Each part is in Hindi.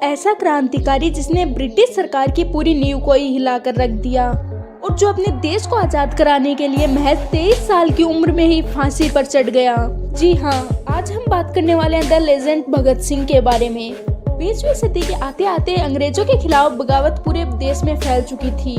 ऐसा क्रांतिकारी जिसने ब्रिटिश सरकार की पूरी नींव को ही हिलाकर रख दिया और जो अपने देश को आजाद कराने के लिए महज 23 साल की उम्र में ही फांसी पर चढ़ गया। जी हाँ, आज हम बात करने वाले हैं द लेजेंड भगत सिंह के बारे में। 20वीं सदी के आते आते अंग्रेजों के खिलाफ बगावत पूरे देश में फैल चुकी थी।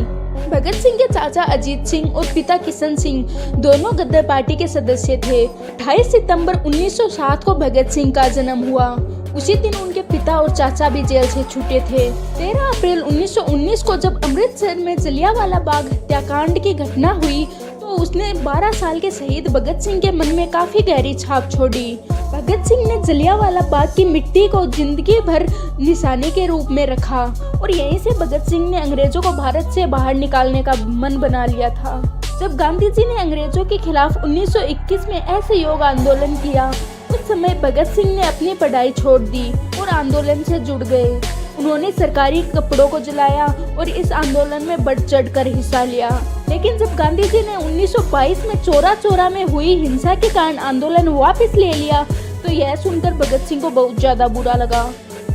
भगत सिंह के चाचा अजीत सिंह और पिता किशन सिंह दोनों गद्दार पार्टी के सदस्य थे। 28 सितंबर 1907 को भगत सिंह का जन्म हुआ। उसी दिन उनके पिता और चाचा भी जेल से छूटे थे। 13 अप्रैल 1919 को जब अमृतसर में जलियांवाला बाग हत्याकांड की घटना हुई तो उसने 12 साल के शहीद भगत सिंह के मन में काफी गहरी छाप छोड़ी। भगत सिंह ने जलियांवाला बाग की मिट्टी को जिंदगी भर निशाने के रूप में रखा और यहीं से भगत सिंह ने अंग्रेजों को भारत से बाहर निकालने का मन बना लिया था। जब गांधी जी ने अंग्रेजों के खिलाफ 1921 में असहयोग आंदोलन किया, उस समय भगत सिंह ने अपनी पढ़ाई छोड़ दी और आंदोलन से जुड़ गए। उन्होंने सरकारी कपड़ों को जलाया और इस आंदोलन में बढ़ चढ़कर हिस्सा लिया। लेकिन जब गांधी जी ने 1922 में चौरा चौरा में हुई हिंसा के कारण आंदोलन वापस ले लिया तो यह सुनकर भगत सिंह को बहुत ज्यादा बुरा लगा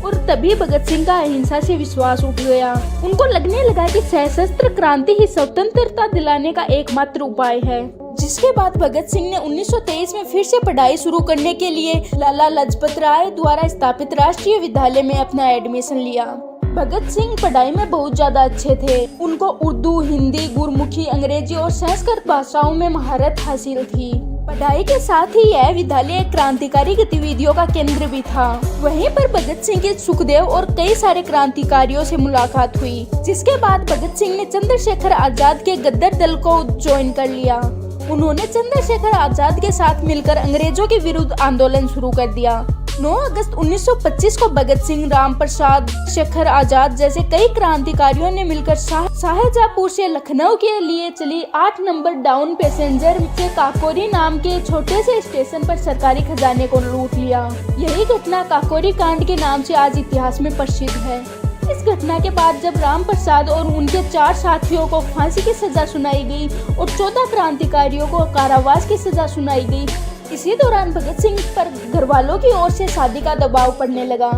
और तभी भगत सिंह का अहिंसा से विश्वास उठ गया। उनको लगने लगा कि सशस्त्र क्रांति ही स्वतंत्रता दिलाने का एकमात्र उपाय है। जिसके बाद भगत सिंह ने 1923 में फिर से पढ़ाई शुरू करने के लिए लाला लाजपत राय द्वारा स्थापित राष्ट्रीय विद्यालय में अपना एडमिशन लिया। भगत सिंह पढ़ाई में बहुत ज्यादा अच्छे थे। उनको उर्दू, हिंदी, गुरमुखी, अंग्रेजी और संस्कृत भाषाओं में महारत हासिल थी। पढ़ाई के साथ ही यह विद्यालय क्रांतिकारी गतिविधियों का केंद्र भी था। वहीं पर भगत सिंह के सुखदेव और कई सारे क्रांतिकारियों से मुलाकात हुई। जिसके बाद भगत सिंह ने चंद्रशेखर आजाद के गद्दार दल को ज्वाइन कर लिया। उन्होंने चंद्रशेखर आजाद के साथ मिलकर अंग्रेजों के विरुद्ध आंदोलन शुरू कर दिया। 9 अगस्त 1925 को भगत सिंह, राम प्रसाद, शेखर आजाद जैसे कई क्रांतिकारियों ने मिलकर शाहजहांपुर से लखनऊ के लिए चली 8 नंबर डाउन पैसेंजर से काकोरी नाम के छोटे से स्टेशन पर सरकारी खजाने को लूट लिया। यही घटना काकोरी कांड के नाम से आज इतिहास में प्रसिद्ध है। इस घटना के बाद जब राम प्रसाद और उनके 4 साथियों को फांसी की सजा सुनाई गई और 14 क्रांतिकारियों को कारावास की सजा सुनाई गई, इसी दौरान भगत सिंह पर घरवालों की ओर से शादी का दबाव पड़ने लगा,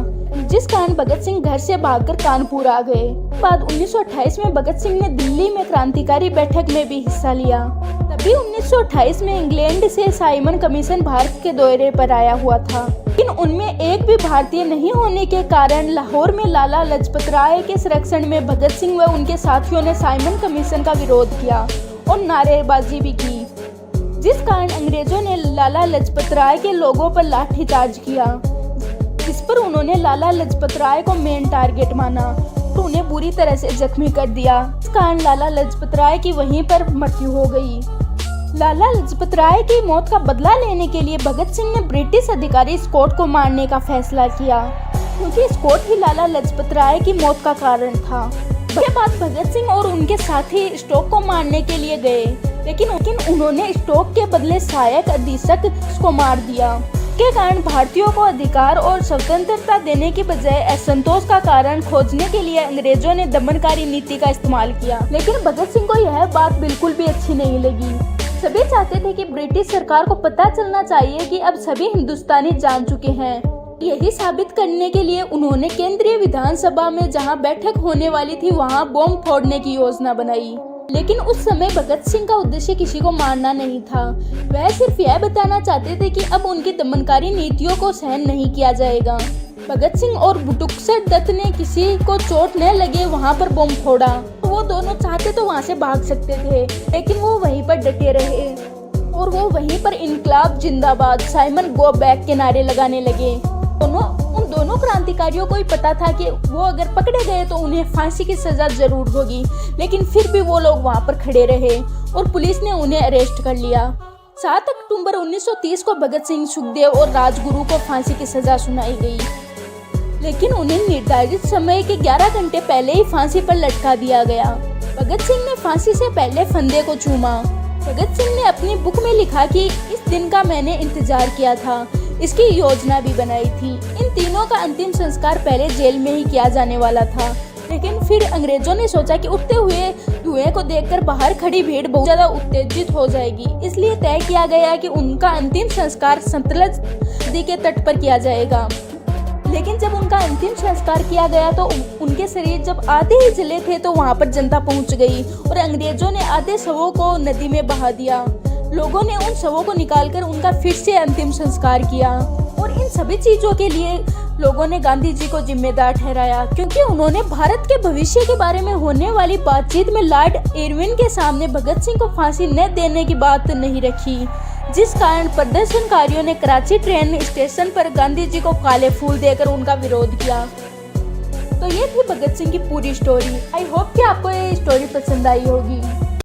जिस कारण भगत सिंह घर से भागकर कानपुर आ गए। बाद 1928 में भगत सिंह ने दिल्ली में क्रांतिकारी बैठक में भी हिस्सा लिया। तभी 1928 में इंग्लैंड से साइमन कमीशन भारत के दौरे पर आया हुआ था, लेकिन उनमें एक भी भारतीय नहीं होने के कारण लाहौर में लाला लाजपत राय के संरक्षण में भगत सिंह व उनके साथियों ने साइमन कमीशन का विरोध किया और नारेबाजी भी की, जिस कारण अंग्रेजों ने लाला लाजपत राय के लोगों पर लाठीचार्ज किया। इस पर उन्होंने लाला लाजपत राय को मेन टारगेट माना और उन्हें बुरी तरह से जख्मी कर दिया। इस कारण लाला लाजपत राय की वहीं पर मृत्यु हो गई। लाला लाजपत राय की मौत का बदला लेने के लिए भगत सिंह ने ब्रिटिश अधिकारी स्कॉट को मारने का फैसला किया, क्योंकि स्कॉट ही लाला लाजपत राय की मौत का कारण था। इसके बाद भगत सिंह और उनके साथी स्टॉक को मारने के लिए गए, लेकिन उन्होंने स्टॉक के बदले सहायक अधीक्षक को मार दिया। के कारण भारतीयों को अधिकार और स्वतंत्रता देने की बजाय असंतोष का कारण खोजने के लिए अंग्रेजों ने दमनकारी नीति का इस्तेमाल किया। लेकिन भगत सिंह को यह बात बिल्कुल भी अच्छी नहीं लगी। सभी चाहते थे कि ब्रिटिश सरकार को पता चलना चाहिए कि अब सभी हिंदुस्तानी जान चुके हैं। यही साबित करने के लिए उन्होंने केंद्रीय विधानसभा में जहां बैठक होने वाली थी वहां बम फोड़ने की योजना बनाई। लेकिन उस समय भगत सिंह का उद्देश्य किसी को मारना नहीं था। वह सिर्फ यह बताना चाहते थे कि अब उनकी दमनकारी नीतियों को सहन नहीं किया जाएगा। भगत सिंह और बटुकसर दत्त ने किसी को चोट न लगे वहां पर बम फोड़ा। वो दोनों चाहते तो वहां से भाग सकते थे, लेकिन वो वहीं पर डटे रहे और वो वहीं पर इनकलाब जिंदाबाद, साइमन गो बैक के नारे लगाने लगे। उन दोनों क्रांतिकारियों को ही पता था कि वो अगर पकड़े गए तो उन्हें फांसी की सजा जरूर होगी, लेकिन फिर भी वो लोग वहां पर खड़े रहे और पुलिस ने उन्हें अरेस्ट कर लिया। 7 अक्टूबर 1930 को भगत सिंह, सुखदेव और राजगुरु को फांसी की सजा सुनाई गई, लेकिन उन्हें निर्धारित समय के 11 घंटे पहले ही फांसी पर लटका दिया गया। भगत सिंह ने फांसी से पहले फंदे को चूमा। भगत सिंह ने अपनी बुक में लिखा कि इस दिन का मैंने इंतजार किया था, इसकी योजना भी बनाई थी। इन तीनों का अंतिम संस्कार पहले जेल में ही किया जाने वाला था, लेकिन फिर अंग्रेजों ने सोचा कि उठते हुए धुएं को देखकर बाहर खड़ी भीड़ बहुत ज्यादा उत्तेजित हो जाएगी, इसलिए तय किया गया कि उनका अंतिम संस्कार सतलज नदी के तट पर किया जाएगा। लेकिन जब उनका अंतिम संस्कार किया गया तो उनके शरीर जब आधे ही जले थे तो वहां पर जनता पहुंच गई और अंग्रेजों ने आधे शवों को नदी में बहा दिया। लोगों ने उन शवों को निकालकर उनका फिर से अंतिम संस्कार किया और इन सभी चीजों के लिए लोगों ने गांधी जी को जिम्मेदार ठहराया, क्योंकि उन्होंने भारत के भविष्य के बारे में होने वाली बातचीत में लॉर्ड इरविन के सामने भगत सिंह को फांसी न देने की बात नहीं रखी, जिस कारण प्रदर्शनकारियों ने कराची ट्रेन स्टेशन पर गांधी जी को काले फूल देकर उनका विरोध किया। तो ये थी भगत सिंह की पूरी स्टोरी। आई होप कि आपको ये स्टोरी पसंद आई होगी।